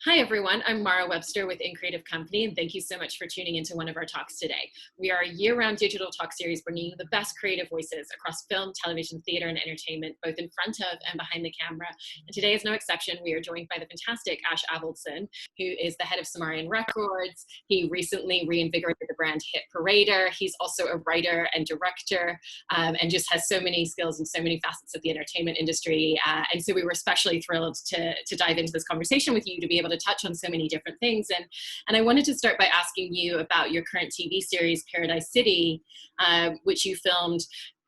Hi, everyone. I'm Mara Webster with In Creative Company, and thank you so much for tuning into one of our talks today. We are a year-round digital talk series bringing you the best creative voices across film, television, theater, and entertainment, both in front of and behind the camera. And today is no exception. We are joined by the fantastic Avildsen, who is the head of Sumerian Records. He recently reinvigorated the brand Hit Parader. He's also a writer and director, and just has so many skills and so many facets of the entertainment industry. And so we were especially thrilled to dive into this conversation with you, to be able to touch on so many different things. And I wanted to start by asking you about your current TV series, Paradise City, which you filmed,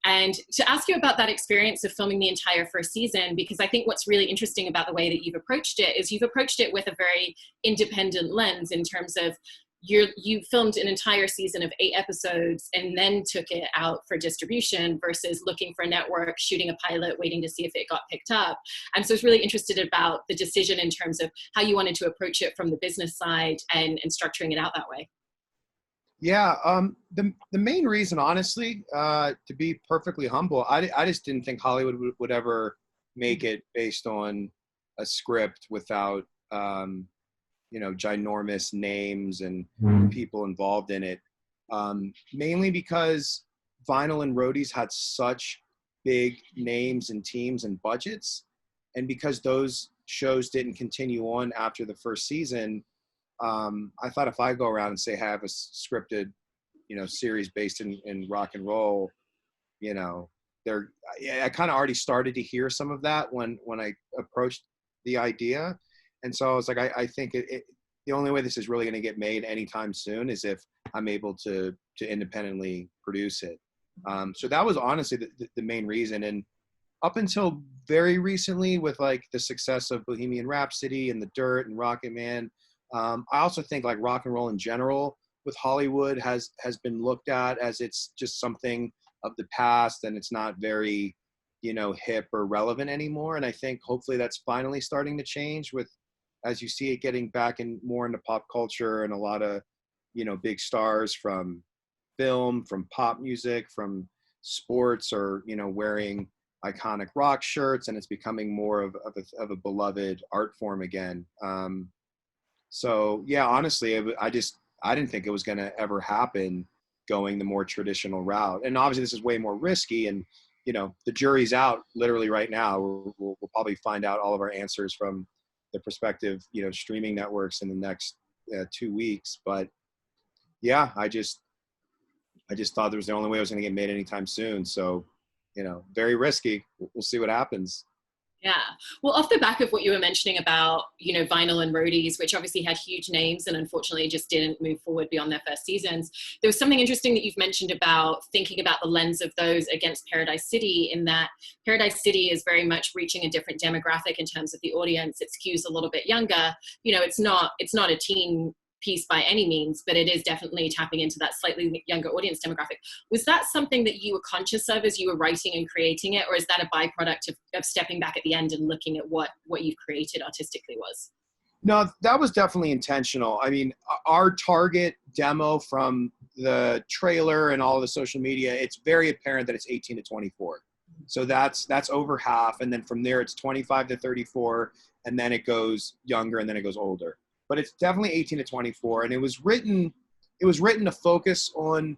and to ask you about that experience of filming the entire first season, because I think what's really interesting about the way that you've approached it is you've approached it with a very independent lens in terms of you filmed an entire season of 8 episodes and then took it out for distribution versus looking for a network, shooting a pilot, waiting to see if it got picked up. And so I was really interested about the decision in terms of how you wanted to approach it from the business side and structuring it out that way. Yeah, the main reason, honestly, to be perfectly humble, I just didn't think Hollywood would ever make it based on a script without ginormous names and people involved in it. Mainly because Vinyl and Roadies had such big names and teams and budgets. And because those shows didn't continue on after the first season, I thought if I go around and say, I have a scripted, series based in rock and roll, I kind of already started to hear some of that when I approached the idea. And so I was like, I think the only way this is really going to get made anytime soon is if I'm able to independently produce it. So that was honestly the main reason. And up until very recently, with like the success of Bohemian Rhapsody and The Dirt and Rocket Man, I also think like rock and roll in general with Hollywood has been looked at as it's just something of the past, and it's not very, hip or relevant anymore. And I think hopefully that's finally starting to change with, as you see it getting back in more into pop culture, and a lot of, big stars from film, from pop music, from sports, or, wearing iconic rock shirts, and it's becoming more of a beloved art form again. So yeah, honestly, I didn't think it was going to ever happen going the more traditional route. And obviously this is way more risky, and, the jury's out literally right now. We'll probably find out all of our answers from the prospective, streaming networks in the next 2 weeks. But yeah, I just thought it was the only way it was going to get made anytime soon. So, very risky. We'll see what happens. Yeah. Well, off the back of what you were mentioning about, Vinyl and Roadies, which obviously had huge names and unfortunately just didn't move forward beyond their first seasons, there was something interesting that you've mentioned about thinking about the lens of those against Paradise City, in that Paradise City is very much reaching a different demographic in terms of the audience. It skews a little bit younger. It's not a teen piece by any means, but it is definitely tapping into that slightly younger audience demographic. Was that something that you were conscious of as you were writing and creating it, or is that a byproduct of stepping back at the end and looking at what you've created artistically was? No, that was definitely intentional. I mean, our target demo from the trailer and all of the social media, it's very apparent that it's 18 to 24. So that's over half. And then from there, it's 25 to 34. And then it goes younger, and then it goes older. But it's definitely 18 to 24. And it was written to focus on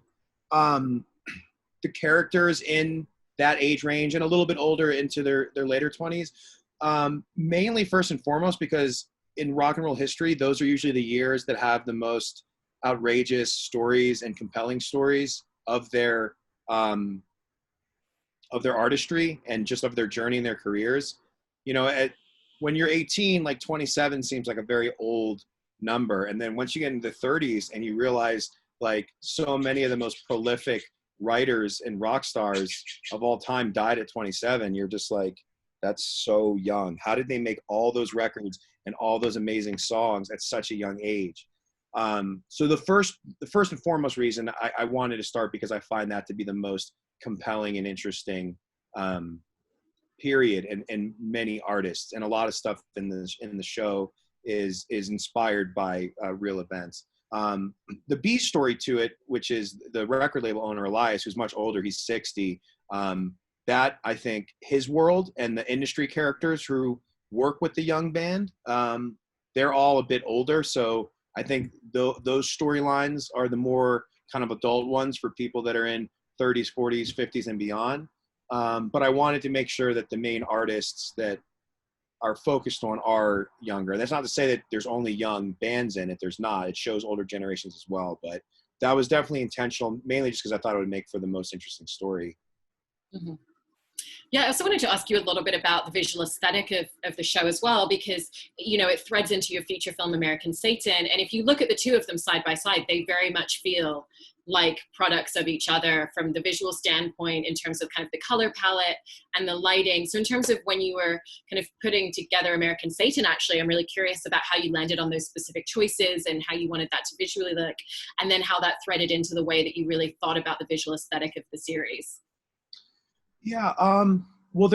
the characters in that age range and a little bit older into their later 20s. Mainly first and foremost, because in rock and roll history, those are usually the years that have the most outrageous stories and compelling stories of their artistry and just of their journey and their careers. When you're 18, like 27 seems like a very old number. And then once you get into the 30s and you realize like so many of the most prolific writers and rock stars of all time died at 27, you're just like, that's so young. How did they make all those records and all those amazing songs at such a young age? So the first and foremost reason I wanted to start, because I find that to be the most compelling and interesting period in many artists, and a lot of stuff in the show is inspired by real events. The B story to it, which is the record label owner Elias, who's much older, he's 60. That I think his world and the industry characters who work with the young band they're all a bit older. So I think those storylines are the more kind of adult ones for people that are in 30s, 40s, 50s, and beyond. But I wanted to make sure that the main artists that are focused on are younger. That's not to say that there's only young bands in it. There's not. It shows older generations as well. But that was definitely intentional, mainly just because I thought it would make for the most interesting story. Mm-hmm. Yeah, I also wanted to ask you a little bit about the visual aesthetic of the show as well, because, you know, it threads into your feature film, American Satan. And if you look at the two of them side by side, they very much feel like products of each other from the visual standpoint in terms of kind of the color palette and the lighting. So in terms of when you were kind of putting together American Satan, actually, I'm really curious about how you landed on those specific choices and how you wanted that to visually look, and then how that threaded into the way that you really thought about the visual aesthetic of the series. Yeah, well,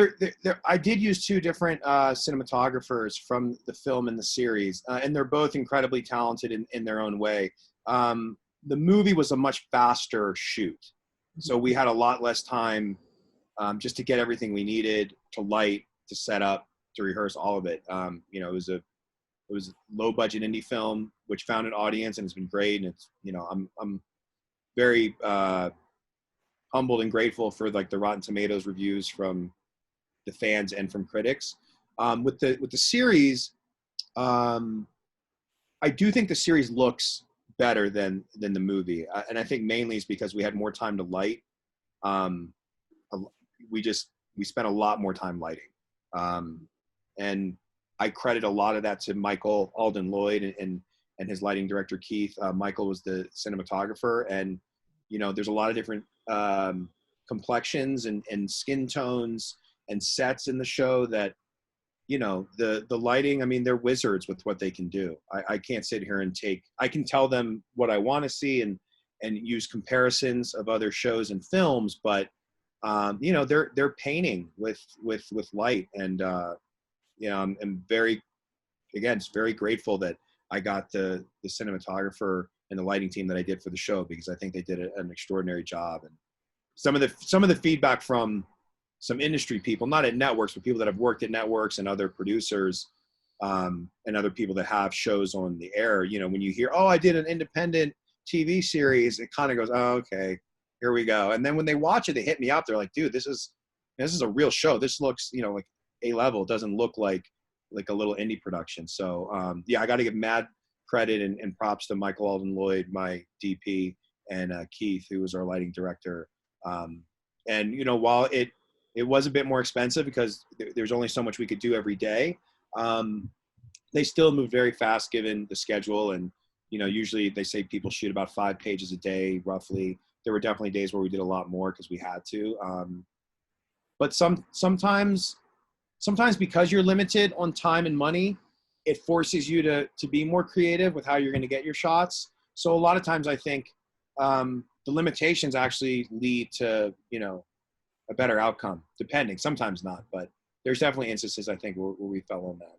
I did use two different cinematographers from the film and the series, and they're both incredibly talented in their own way. The movie was a much faster shoot, so we had a lot less time just to get everything we needed, to light, to set up, to rehearse, all of it. You know, it was a low budget indie film which found an audience and it's been great. And it's, you know, I'm very humbled and grateful for like the Rotten Tomatoes reviews from the fans and from critics. With the series, I do think the series looks better than the movie, and I think mainly is because we had more time to light. We spent a lot more time lighting, and I credit a lot of that to Michael Alden Lloyd and his lighting director Keith. Michael was the cinematographer, and you know, there's a lot of different complexions and skin tones and sets in the show that, you know, the lighting, I mean, they're wizards with what they can do. I can't sit here and I can tell them what I want to see and use comparisons of other shows and films, but you know, they're painting with light. And you know, I'm very, again, just very grateful that I got the cinematographer and the lighting team that I did for the show, because I think they did an extraordinary job. And some of the feedback from some industry people, not at networks, but people that have worked at networks and other producers and other people that have shows on the air, you know, when you hear, oh, I did an independent TV series, it kind of goes, oh, okay, here we go. And then when they watch it, they hit me up. They're like, dude, this is a real show. This looks, you know, like A-level. It doesn't look like a little indie production. So yeah, I got to give mad credit and props to Michael Alden Lloyd, my DP, and Keith, who was our lighting director. And you know, while it was a bit more expensive because there's only so much we could do every day, they still moved very fast given the schedule. And you know, usually they say people shoot about 5 pages a day, roughly. There were definitely days where we did a lot more because we had to. But sometimes because you're limited on time and money, it forces you to be more creative with how you're going to get your shots. So a lot of times I think the limitations actually lead to, you know, a better outcome, depending. Sometimes not, but there's definitely instances, I think, where we fell on that.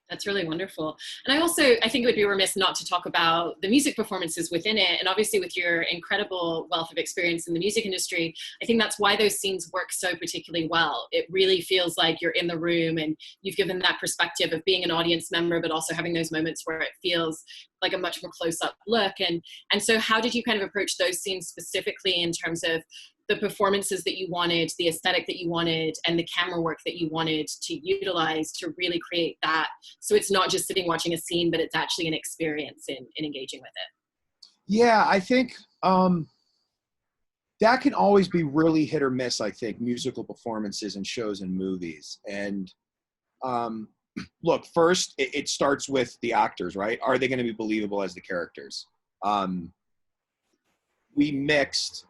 That's really wonderful. And I think it would be remiss not to talk about the music performances within it. And obviously with your incredible wealth of experience in the music industry, I think that's why those scenes work so particularly well. It really feels like you're in the room and you've given that perspective of being an audience member, but also having those moments where it feels like a much more close-up look. And so how did you kind of approach those scenes specifically in terms of the performances that you wanted, the aesthetic that you wanted, and the camera work that you wanted to utilize to really create that? So it's not just sitting watching a scene, but it's actually an experience in engaging with it. Yeah, I think that can always be really hit or miss, I think, musical performances in shows and movies. And look, first, it starts with the actors, right? Are they going to be believable as the characters? We mixed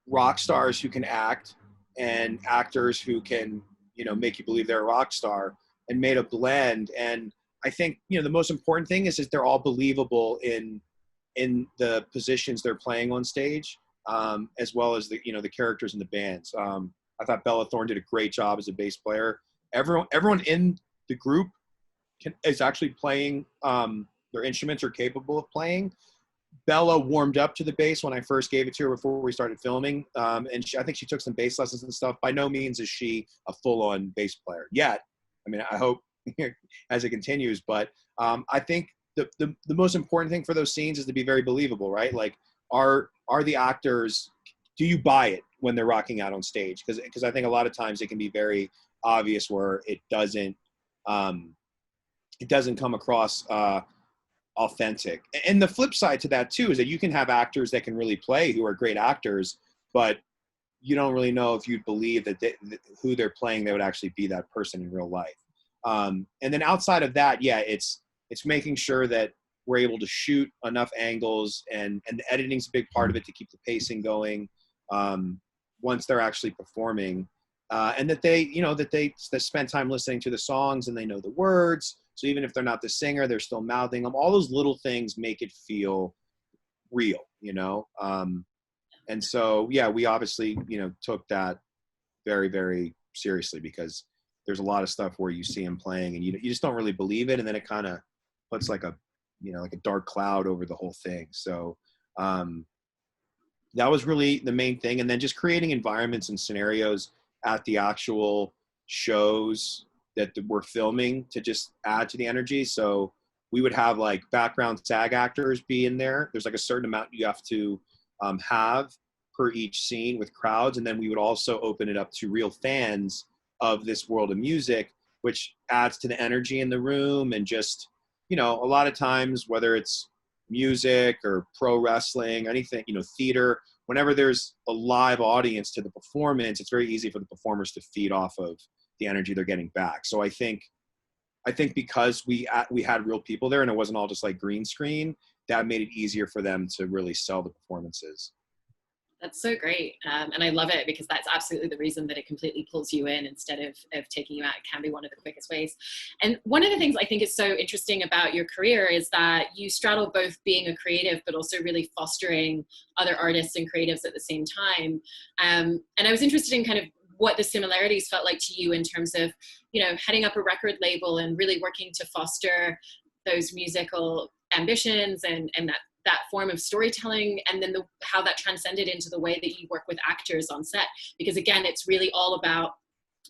rock stars who can act and actors who can, you know, make you believe they're a rock star, and made a blend. And I think, you know, the most important thing is that they're all believable in the positions they're playing on stage, as well as the, you know, the characters in the bands. I thought Bella Thorne did a great job as a bass player. Everyone in the group is actually playing their instruments, are capable of playing. Bella warmed up to the bass when I first gave it to her before we started filming. And I think she took some bass lessons and stuff. By no means is she a full-on bass player yet. I mean, I hope as it continues. But I think the most important thing for those scenes is to be very believable, right? Like, are the actors, do you buy it when they're rocking out on stage? Because I think a lot of times it can be very obvious where it doesn't come across authentic. And the flip side to that too is that you can have actors that can really play, who are great actors, but you don't really know if you'd believe that who they're playing, they would actually be that person in real life. And then outside of that, yeah, it's making sure that we're able to shoot enough angles, and the editing's a big part of it to keep the pacing going once they're actually performing. And that they spend time listening to the songs and they know the words. So even if they're not the singer, they're still mouthing them. All those little things make it feel real, and so, yeah, we obviously, took that very, very seriously, because there's a lot of stuff where you see him playing and you just don't really believe it. And then it kind of puts like a dark cloud over the whole thing. So that was really the main thing. And then just creating environments and scenarios at the actual shows that we're filming to just add to the energy. So we would have like background SAG actors be in there. There's like a certain amount you have to have per each scene with crowds. And then we would also open it up to real fans of this world of music, which adds to the energy in the room. And just, a lot of times, whether it's music or pro wrestling, anything, theater, whenever there's a live audience to the performance, it's very easy for the performers to feed off of the energy they're getting back. So I think because we had real people there and it wasn't all just like green screen, that made it easier for them to really sell the performances. That's so great. And I love it, because that's absolutely the reason that it completely pulls you in instead of taking you out. It can be one of the quickest ways. And one of the things I think is so interesting about your career is that you straddle both being a creative, but also really fostering other artists and creatives at the same time. And I was interested in kind of what the similarities felt like to you in terms of, heading up a record label and really working to foster those musical ambitions and that form of storytelling, and then how that transcended into the way that you work with actors on set. Because again, it's really all about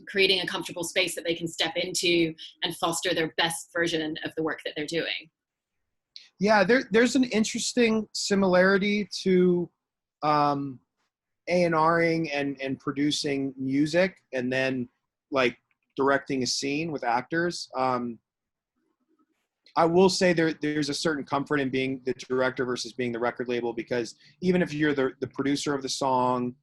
creating a comfortable space that they can step into and foster their best version of the work that they're doing. Yeah, there's an interesting similarity to A&Ring and producing music, and then like directing a scene with actors. I will say there's a certain comfort in being the director versus being the record label, because even if you're the producer of the song,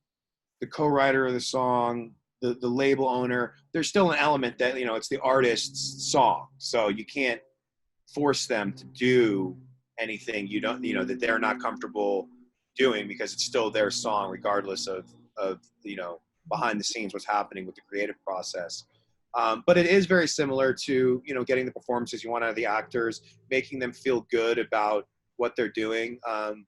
the co-writer of the song, the label owner, there's still an element that, it's the artist's song. So you can't force them to do anything that they're not comfortable doing, because it's still their song, regardless of behind the scenes what's happening with the creative process. But it is very similar to, getting the performances you want out of the actors, making them feel good about what they're doing.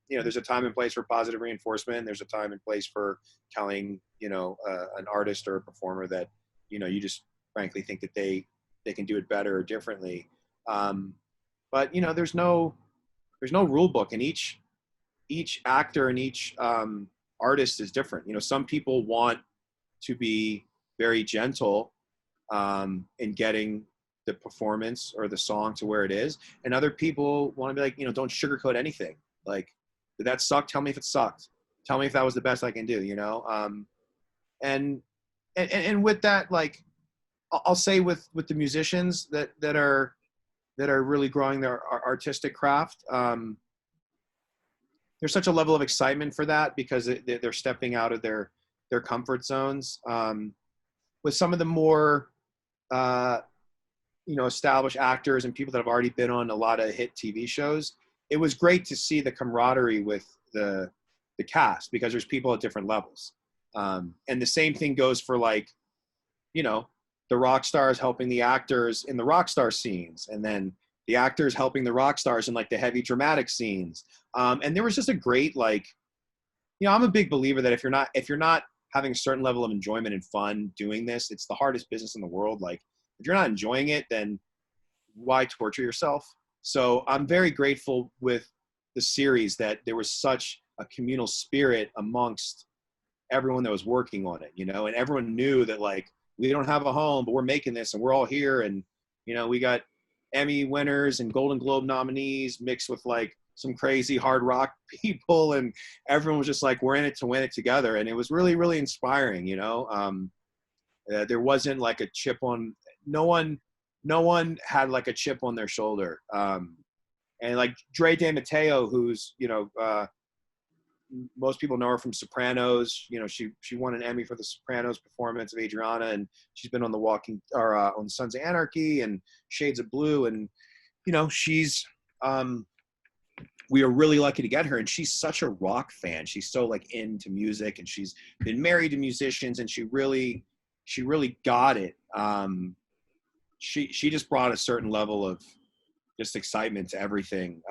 There's a time and place for positive reinforcement. There's a time and place for telling, an artist or a performer that, you just frankly think that they can do it better or differently. But, there's no rule book, and each actor and each artist is different. Some people want to be very gentle in getting the performance or the song to where it is, and other people want to be like, don't sugarcoat anything. Like, did that suck? Tell me if it sucked. Tell me if that was the best I can do. And with that, like, I'll say with the musicians that are really growing their artistic craft, there's such a level of excitement for that, because they're stepping out of their comfort zones. With some of the more established actors and people that have already been on a lot of hit TV shows, it was great to see the camaraderie with the cast, because there's people at different levels. And the same thing goes for, like, the rock stars helping the actors in the rock star scenes, and then the actors helping the rock stars in like the heavy dramatic scenes. And there was just a great, like, I'm a big believer that if you're not having a certain level of enjoyment and fun doing this, it's the hardest business in the world. Like, if you're not enjoying it, then why torture yourself? So I'm very grateful with the series that there was such a communal spirit amongst everyone that was working on it, and everyone knew that, like, we don't have a home, but we're making this and we're all here, and You know, we got Emmy winners and Golden Globe nominees mixed with like some crazy hard rock people, and everyone was just like, we're in it to win it together. And it was really, really inspiring, you know. There wasn't like a chip on, no one had like a chip on their shoulder. And like Dre De Matteo, who's, you know, most people know her from Sopranos. You know, she won an Emmy for the Sopranos performance of Adriana, and she's been on on Sons of Anarchy and Shades of Blue. And, you know, we are really lucky to get her, and she's such a rock fan. She's so like into music, and she's been married to musicians, and she really got it. She just brought a certain level of just excitement to everything,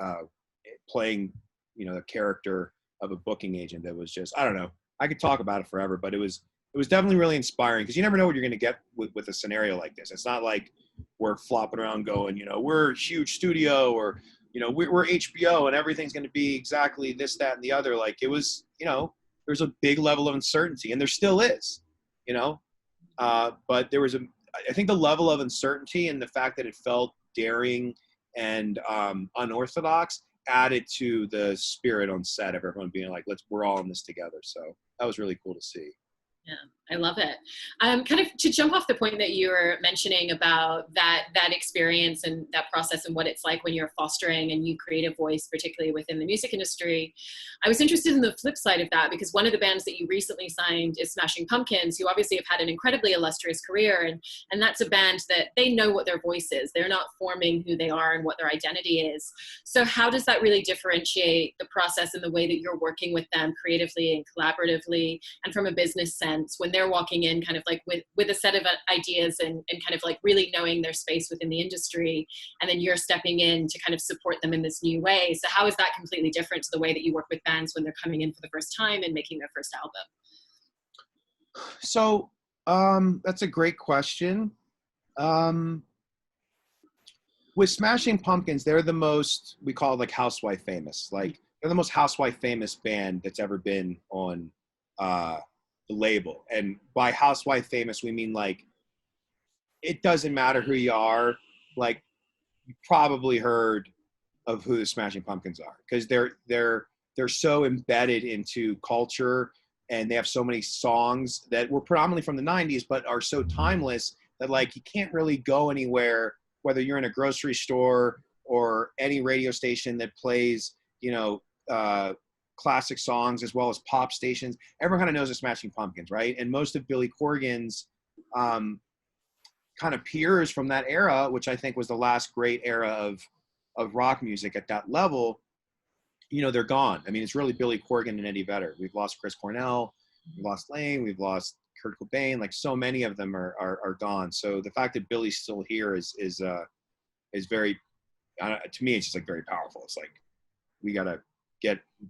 playing, you know, the character of a booking agent that was just, I don't know, I could talk about it forever, but it was definitely really inspiring, because you never know what you're going to get with a scenario like this. It's not like we're flopping around going, you know, we're a huge studio, or, you know, we're HBO and everything's going to be exactly this, that, and the other. Like, it was, you know, there's a big level of uncertainty, and there still is, you know, but there was I think the level of uncertainty and the fact that it felt daring and unorthodox added to the spirit on set of everyone being like, we're all in this together. So that was really cool to see. Yeah, I love it. Kind of to jump off the point that you were mentioning about that experience and that process and what it's like when you're fostering a new creative voice, particularly within the music industry, I was interested in the flip side of that, because one of the bands that you recently signed is Smashing Pumpkins, who obviously have had an incredibly illustrious career, and that's a band that they know what their voice is. They're not forming who they are and what their identity is. So how does that really differentiate the process and the way that you're working with them creatively and collaboratively, and from a business sense, when they're walking in kind of like with a set of ideas and kind of like really knowing their space within the industry, and then you're stepping in to kind of support them in this new way? So how is that completely different to the way that you work with bands when they're coming in for the first time and making their first album? So that's a great question. With Smashing Pumpkins, they're the most, we call it like housewife famous. Like, they're the most housewife famous band that's ever been on the label. And by housewife famous, we mean like, it doesn't matter who you are. Like, you probably heard of who the Smashing Pumpkins are, because they're so embedded into culture, and they have so many songs that were predominantly from the 90s, but are so timeless that like, you can't really go anywhere, whether you're in a grocery store or any radio station that plays, you know, classic songs as well as pop stations. Everyone kind of knows the Smashing Pumpkins, right? And most of Billy Corgan's kind of peers from that era, which I think was the last great era of rock music at that level, you know, they're gone. I mean, it's really Billy Corgan and Eddie Vedder. We've lost Chris Cornell, we've lost Lane, we've lost Kurt Cobain. Like, so many of them are gone. So the fact that Billy's still here is very, to me, it's just like very powerful. It's like, we got to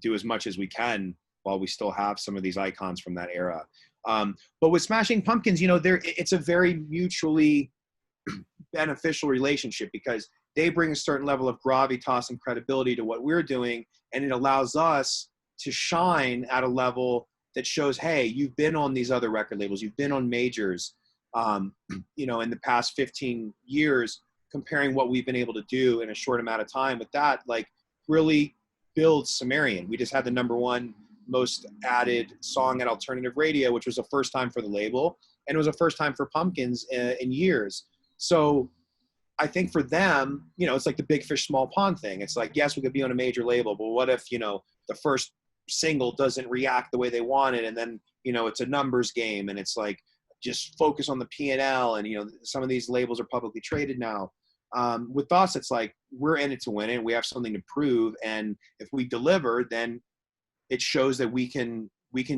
do as much as we can while we still have some of these icons from that era. But with Smashing Pumpkins, you know, it's a very mutually beneficial relationship, because they bring a certain level of gravitas and credibility to what we're doing, and it allows us to shine at a level that shows, hey, you've been on these other record labels, you've been on majors, you know, in the past 15 years, comparing what we've been able to do in a short amount of time with that, like, really builds Sumerian. We just had the #1 most added song at alternative radio, which was the first time for the label, and it was a first time for Pumpkins in years. So I think for them, you know, it's like the big fish, small pond thing. It's like, yes, we could be on a major label, but what if, you know, the first single doesn't react the way they want it, and then, you know, it's a numbers game, and it's like, just focus on the P&L, and, you know, some of these labels are publicly traded now. With us, it's like, we're in it to win it. We have something to prove, and if we deliver, then it shows that we can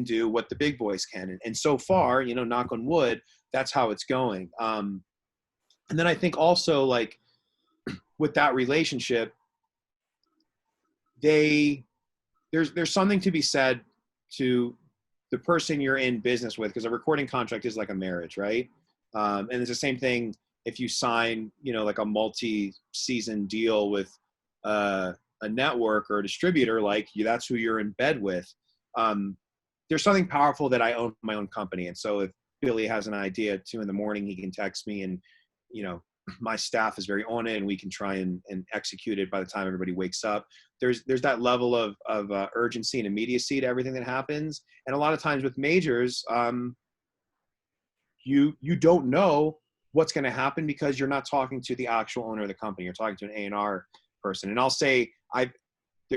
do what the big boys can. And so far, you know, knock on wood, that's how it's going. And then I think also, like, with that relationship, there's something to be said to the person you're in business with, because a recording contract is like a marriage, right? And it's the same thing if you sign, you know, like a multi-season deal with a network or a distributor, like, that's who you're in bed with. There's something powerful that I own my own company. And so if Billy has an idea at 2 a.m, he can text me and, you know, my staff is very on it, and we can try and execute it by the time everybody wakes up. There's that level of urgency and immediacy to everything that happens. And a lot of times with majors, you don't know what's going to happen because you're not talking to the actual owner of the company. You're talking to an A&R person. And I'll say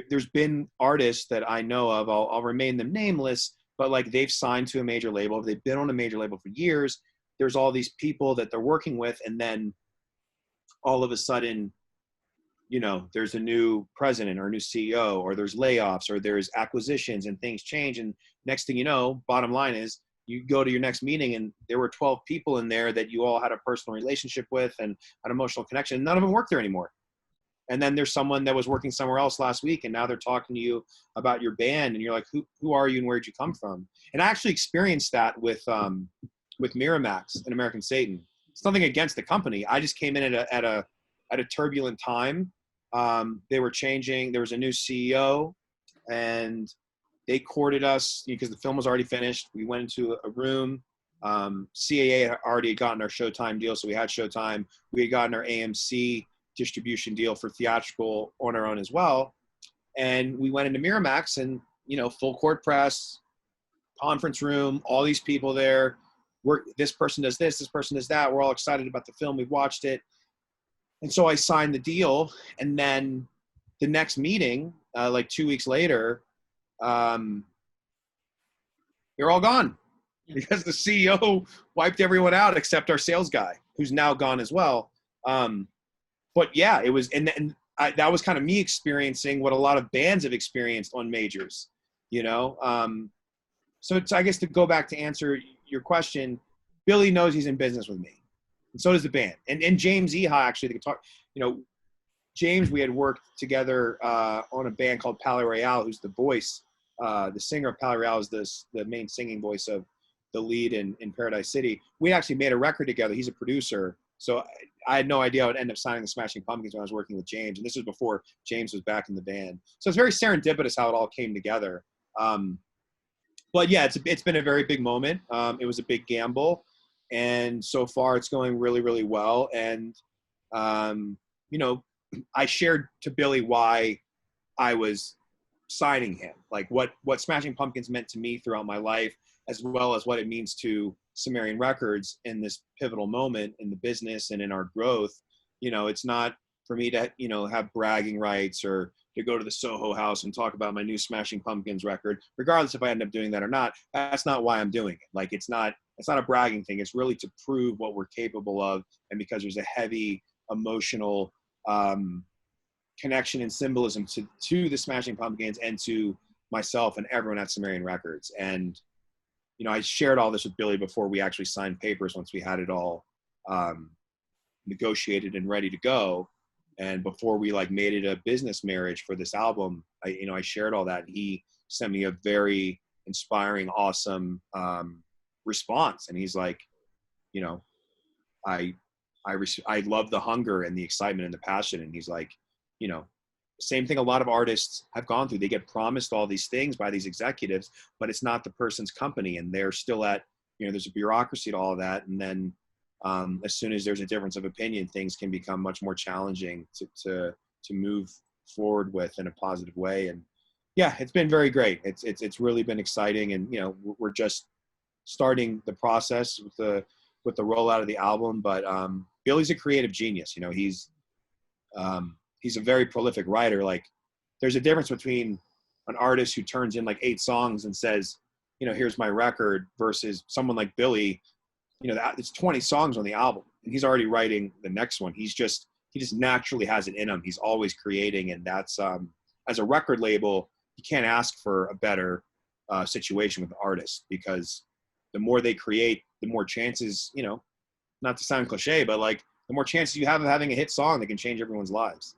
there's been artists that I know of, I'll remain them nameless, but like they've signed to a major label. They've been on a major label for years. There's all these people that they're working with. And then all of a sudden, you know, there's a new president or a new CEO, or there's layoffs, or there's acquisitions, and things change. And next thing you know, bottom line is you go to your next meeting and there were 12 people in there that you all had a personal relationship with and an emotional connection. None of them work there anymore. And then there's someone that was working somewhere else last week, and now they're talking to you about your band, and you're like, who are you and where'd you come from? And I actually experienced that with Miramax and American Satan. It's nothing against the company. I just came in at a turbulent time. They were changing. There was a new CEO, and they courted us because the film was already finished. We went into a room. CAA had already gotten our Showtime deal, so we had Showtime. We had gotten our AMC distribution deal for theatrical on our own as well. And we went into Miramax, and, you know, full court press, conference room, all these people there. This person does this person does that. We're all excited about the film. We've watched it. And so I signed the deal. And then the next meeting, like 2 weeks later, they're all gone because the CEO wiped everyone out except our sales guy, who's now gone as well. But yeah, it was, that was kind of me experiencing what a lot of bands have experienced on majors, you know? So I guess to go back to answer your question, Billy knows he's in business with me, and so does the band. And James Eha, actually, the guitar, you know, James, we had worked together on a band called Palais Royale, who's the voice, the singer of Palais Royale is the main singing voice of the lead in Paradise City. We actually made a record together. He's a producer. So I had no idea I would end up signing the Smashing Pumpkins when I was working with James. And this was before James was back in the band. So it's very serendipitous how it all came together. But yeah, it's been a very big moment. It was a big gamble. And so far it's going really, really well. And, you know, I shared to Billy why I was signing him, like what Smashing Pumpkins meant to me throughout my life, as well as what it means to Sumerian Records in this pivotal moment in the business and in our growth. You know, it's not for me to, you know, have bragging rights or to go to the Soho House and talk about my new Smashing Pumpkins record, regardless if I end up doing that or not. That's not why I'm doing it. Like, it's not a bragging thing. It's really to prove what we're capable of. And because there's a heavy emotional connection and symbolism to the Smashing Pumpkins and to myself and everyone at Sumerian Records. And, you know, I shared all this with Billy before we actually signed papers, once we had it all negotiated and ready to go. And before we like made it a business marriage for this album, I shared all that. And he sent me a very inspiring, awesome response. And he's like, you know, I love the hunger and the excitement and the passion. And he's like, you know, same thing a lot of artists have gone through. They get promised all these things by these executives, but it's not the person's company. And they're still at, you know, there's a bureaucracy to all of that. And then as soon as there's a difference of opinion, things can become much more challenging to move forward with in a positive way. And yeah, it's been very great. It's really been exciting. And, you know, we're just starting the process with the rollout of the album. But Billy's a creative genius. You know, he's a very prolific writer. Like, there's a difference between an artist who turns in like 8 songs and says, you know, here's my record, versus someone like Billy. You know, it's 20 songs on the album and he's already writing the next one. He just naturally has it in him. He's always creating. And that's, as a record label, you can't ask for a better situation with the artist, because the more they create, the more chances, you know, not to sound cliche, but like the more chances you have of having a hit song that can change everyone's lives.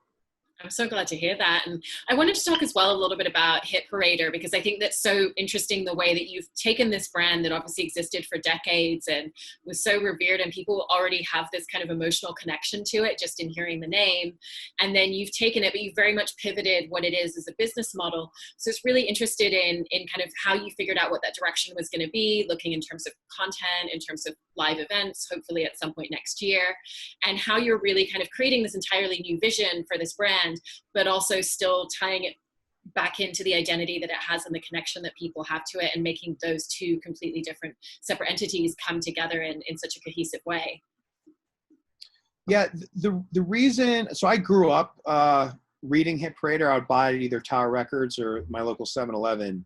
I'm so glad to hear that. And I wanted to talk as well a little bit about Hit Parader, because I think that's so interesting, the way that you've taken this brand that obviously existed for decades and was so revered, and people already have this kind of emotional connection to it just in hearing the name. And then you've taken it, but you've very much pivoted what it is as a business model. So it's really interested in kind of how you figured out what that direction was going to be, looking in terms of content, in terms of live events, hopefully at some point next year, and how you're really kind of creating this entirely new vision for this brand, but also still tying it back into the identity that it has and the connection that people have to it, and making those two completely different separate entities come together in such a cohesive way. Yeah, the reason, so I grew up reading Hit Parader. I would buy it at either Tower Records or my local 7-Eleven,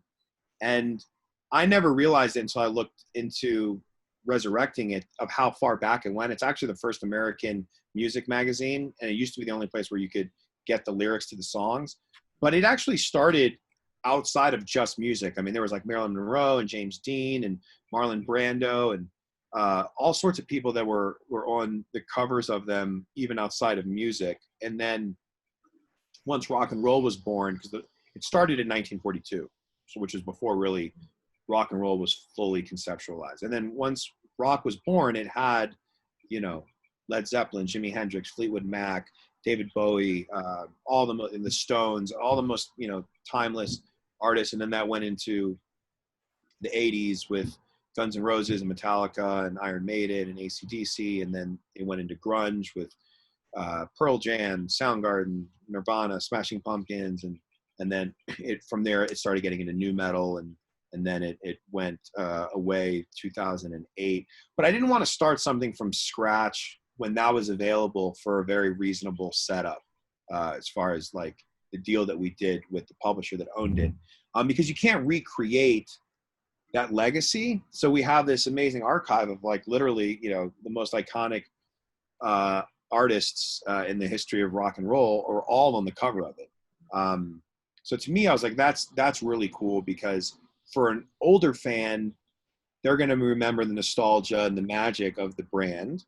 and I never realized it until I looked into resurrecting it, of how far back it went. It's actually the first American music magazine, and it used to be the only place where you could get the lyrics to the songs. But it actually started outside of just music. I mean, there was like Marilyn Monroe and James Dean and Marlon Brando and all sorts of people that were on the covers of them, even outside of music. And then once rock and roll was born, because it started in 1942, so which is before really rock and roll was fully conceptualized. And then once rock was born, it had, you know, Led Zeppelin, Jimi Hendrix, Fleetwood Mac, David Bowie, all the Stones, all the most, you know, timeless artists. And then that went into the 80s with Guns N' Roses and Metallica and Iron Maiden and AC/DC. And then it went into grunge with Pearl Jam, Soundgarden, Nirvana, Smashing Pumpkins. And then from there, it started getting into nu metal, and then it went away 2008. But I didn't want to start something from scratch when that was available for a very reasonable setup, as far as like the deal that we did with the publisher that owned it, because you can't recreate that legacy. So we have this amazing archive of like literally, you know, the most iconic artists in the history of rock and roll are all on the cover of it. So to me, I was like, that's really cool, because for an older fan, they're going to remember the nostalgia and the magic of the brand.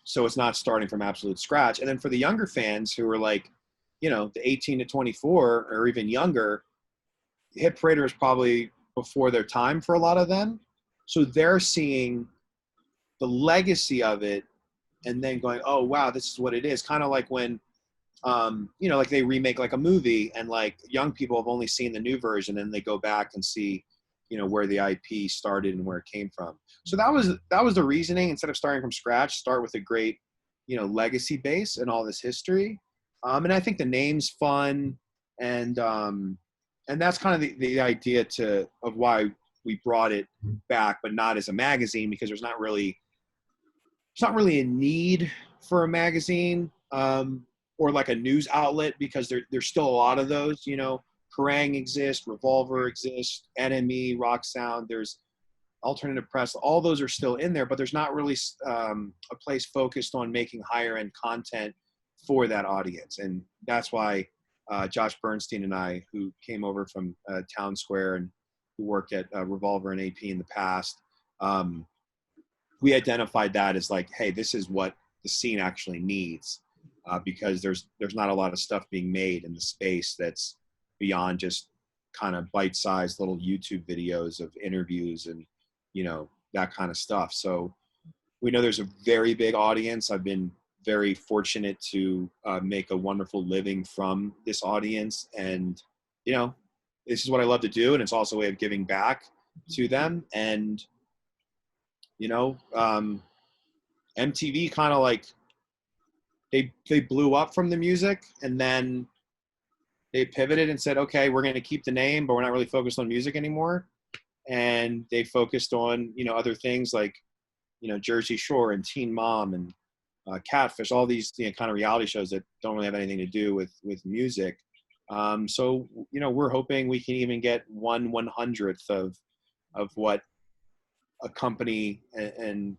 So it's not starting from absolute scratch. And then for the younger fans who are like, you know, the 18 to 24 or even younger, Hit Parader is probably before their time for a lot of them. So they're seeing the legacy of it and then going, oh, wow, this is what it is. Kind of like when, you know, like they remake like a movie, and like young people have only seen the new version, and they go back and see, you know, where the IP started and where it came from. So that was the reasoning. Instead of starting from scratch, start with a great, you know, legacy base and all this history. And I think the name's fun, and that's kind of the idea of why we brought it back, but not as a magazine, because there's not really a need for a magazine, or like a news outlet, because there's still a lot of those, you know. Kerrang exists, Revolver exists, NME, Rock Sound, there's Alternative Press, all those are still in there, but there's not really a place focused on making higher end content for that audience. And that's why Josh Bernstein and I, who came over from Town Square and who worked at Revolver and AP in the past, we identified that as like, hey, this is what the scene actually needs, because there's not a lot of stuff being made in the space that's beyond just kind of bite-sized little YouTube videos of interviews and, you know, that kind of stuff. So we know there's a very big audience. I've been very fortunate to make a wonderful living from this audience. And, you know, this is what I love to do. And it's also a way of giving back to them. And, you know, MTV kind of like, they blew up from the music, and then they pivoted and said, okay, we're going to keep the name, but we're not really focused on music anymore. And they focused on, you know, other things like, you know, Jersey Shore and Teen Mom and Catfish, all these, you know, kind of reality shows that don't really have anything to do with music. So, you know, we're hoping we can even get 1/100th of what a company and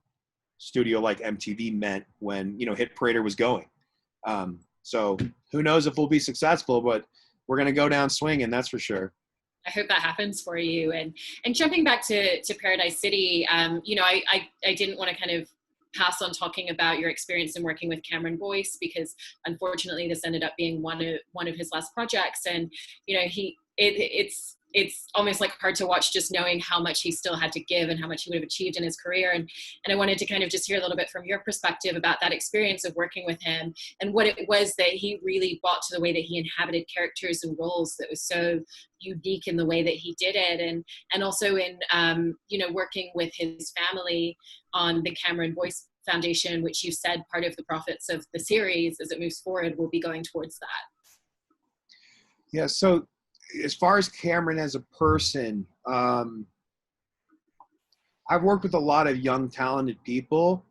studio like MTV meant when, you know, Hit Parader was going. So who knows if we'll be successful, but we're going to go down swinging, that's for sure. I hope that happens for you. And jumping back to Paradise City, you know, I didn't want to kind of pass on talking about your experience in working with Cameron Boyce, because unfortunately this ended up being one of his last projects. And, you know, it's almost like hard to watch, just knowing how much he still had to give and how much he would have achieved in his career. And I wanted to kind of just hear a little bit from your perspective about that experience of working with him, and what it was that he really brought to the way that he inhabited characters and roles that was so unique in the way that he did it. And also in, you know, working with his family on the Cameron Boyce Foundation, which you said part of the profits of the series as it moves forward will be going towards that. Yeah, so as far as Cameron as a person, I've worked with a lot of young, talented people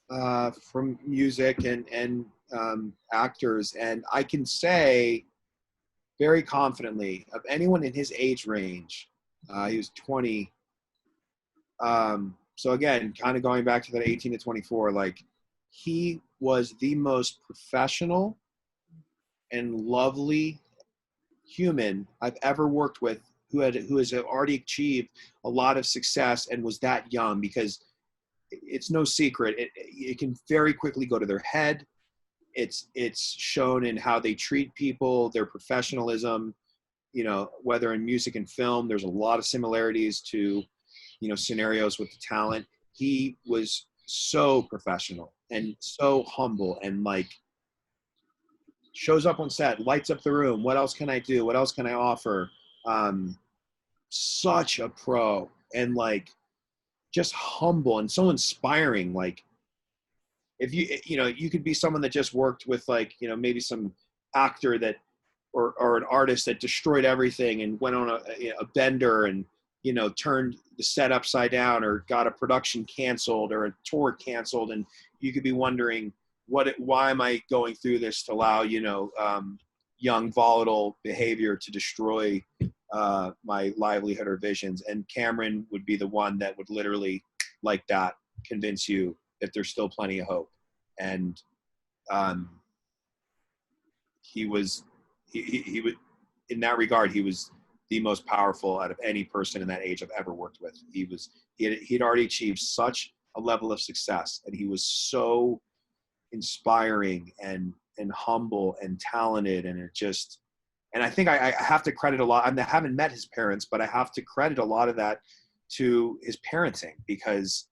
from music and actors, and I can say very confidently of anyone in his age range, he was 20. So again, kind of going back to that 18 to 24, like he was the most professional and lovely human I've ever worked with, who has already achieved a lot of success and was that young, because it's no secret. It can very quickly go to their head. It's shown in how they treat people, their professionalism, you know, whether in music and film, there's a lot of similarities to, you know, scenarios with the talent. He was so professional and so humble, and like shows up on set, lights up the room. What else can I do? What else can I offer? Such a pro, and like just humble and so inspiring. Like if you know, you could be someone that just worked with, like, you know, maybe some actor that, or an artist that destroyed everything and went on a bender and, you know, turned the set upside down, or got a production canceled or a tour canceled. And you could be wondering, why am I going through this to allow, you know, young volatile behavior to destroy my livelihood or visions? And Cameron would be the one that would literally, like that, convince you that there's still plenty of hope. And he would, in that regard, he was the most powerful out of any person in that age I've ever worked with. He'd already achieved such a level of success, and he was so inspiring and humble and talented. And I think I have to credit a lot. I haven't met his parents, but I have to credit a lot of that to his parenting, because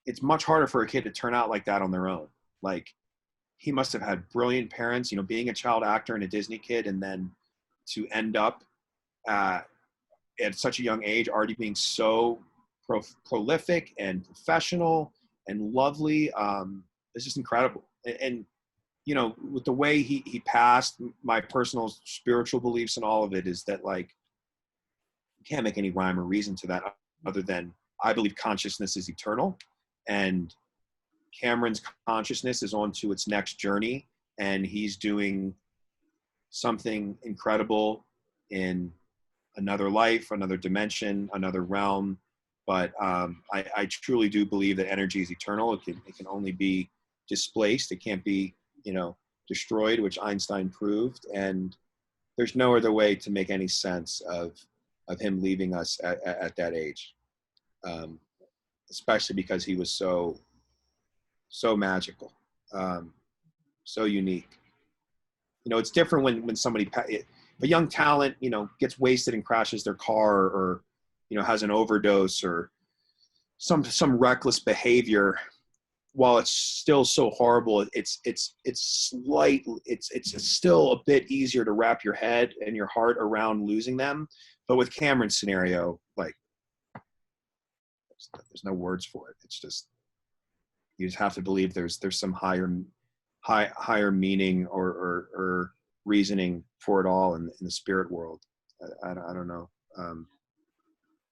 it's much harder for a kid to turn out like that on their own. Like, he must have had brilliant parents, you know, being a child actor and a Disney kid, and then to end up at such a young age already being so prolific and professional and lovely. It's just incredible. And you know, with the way he passed, my personal spiritual beliefs and all of it is that, like, you can't make any rhyme or reason to that other than I believe consciousness is eternal, and Cameron's consciousness is on to its next journey, and he's doing something incredible in another life, another dimension, another realm. But I truly do believe that energy is eternal. It can only be displaced. It can't be, you know, destroyed, which Einstein proved. And there's no other way to make any sense of him leaving us at that age, especially because he was so magical, so unique. You know, it's different when somebody, a young talent, you know, gets wasted and crashes their car, or, you know, has an overdose or some reckless behavior. While it's still so horrible, it's still a bit easier to wrap your head and your heart around losing them. But with Cameron's scenario, like, there's no words for it. It's just, you just have to believe there's some higher meaning or reasoning for it all in the spirit world. I don't know.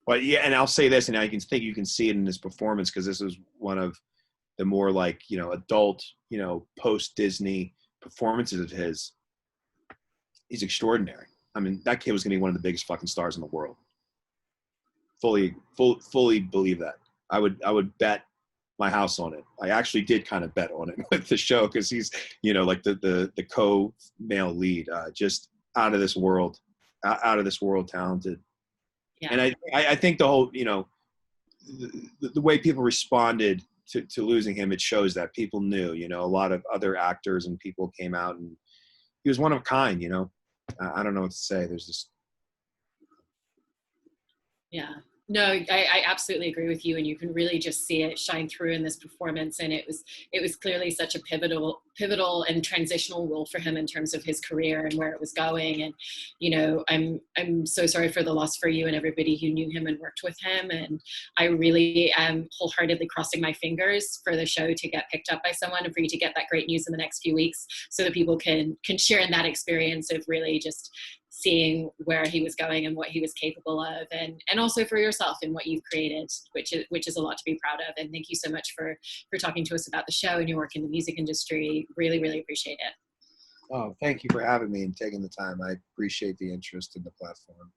But yeah, and I'll say this, and I you can see it in his performance, because this is one of the more, like, you know, adult, you know, post Disney performances of his. He's extraordinary. I mean, that kid was going to be one of the biggest fucking stars in the world. Fully believe that. I would bet my house on it. I actually did kind of bet on it with the show, because he's, you know, like the co-male lead, just out of this world talented. Yeah. And I think the whole, you know, the way people responded to losing him, it shows that people knew, you know, a lot of other actors and people came out, and he was one of a kind, you know. I don't know what to say. There's this. Yeah. No, I absolutely agree with you, and you can really just see it shine through in this performance. And it was clearly such a pivotal and transitional role for him in terms of his career and where it was going. And you know, I'm so sorry for the loss for you and everybody who knew him and worked with him. And I really am wholeheartedly crossing my fingers for the show to get picked up by someone, and for you to get that great news in the next few weeks, so that people can share in that experience of really just seeing where he was going and what he was capable of, and also for yourself and what you've created, which is a lot to be proud of. And thank you so much for talking to us about the show and your work in the music industry. Really, really appreciate it. Oh, thank you for having me and taking the time. I appreciate the interest in the platform.